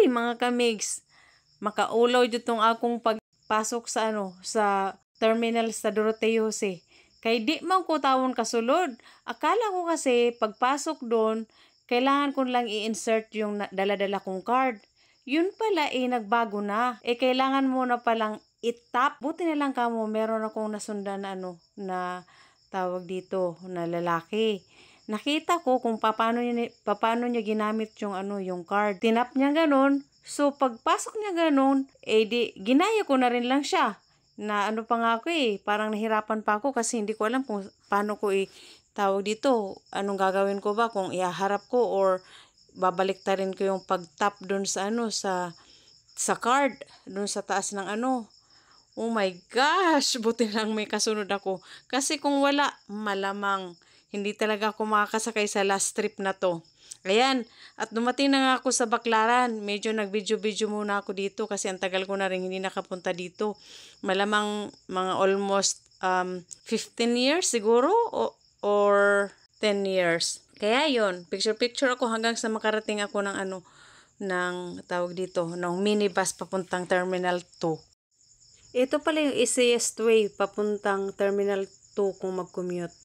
Uy, mga kamigs, makaulaw jud tong akong pagpasok sa sa terminal sa Doroteo Jose. Kay di man ko tawon kasulod. Akala ko kasi pagpasok doon, kailangan ko lang i-insert yung dala-dala kong card. Yun pala nagbago na. Kailangan mo na palang itap. Buti na lang kamo, meron akong nasundan na na tawag dito, na lalaki. Nakita ko kung paano niya ginamit yung yung card. Tinap niya ganun. So pagpasok niya ganun, di ginaya ko na rin lang siya. Na pa nga ako parang nahirapan pa ako kasi hindi ko alam kung paano ko tawag dito, anong gagawin ko ba, kung ihaharap ko or babaliktarin ko yung pag-tap doon sa sa card, doon sa taas ng Oh my gosh, buti lang may kasunod ako. Kasi kung wala, malamang hindi talaga ako makakasakay sa last trip na to. Ayan, at dumating na nga ako sa Baclaran. Medyo nag-video-video muna ako dito kasi ang tagal ko na rin hindi nakapunta dito. Malamang mga almost 15 years siguro or 10 years. Kaya yon, picture-picture ako hanggang sa makarating ako ng ng tawag dito, ng minibus papuntang Terminal 2. Ito pala yung easiest way papuntang Terminal 2 kung mag-commute.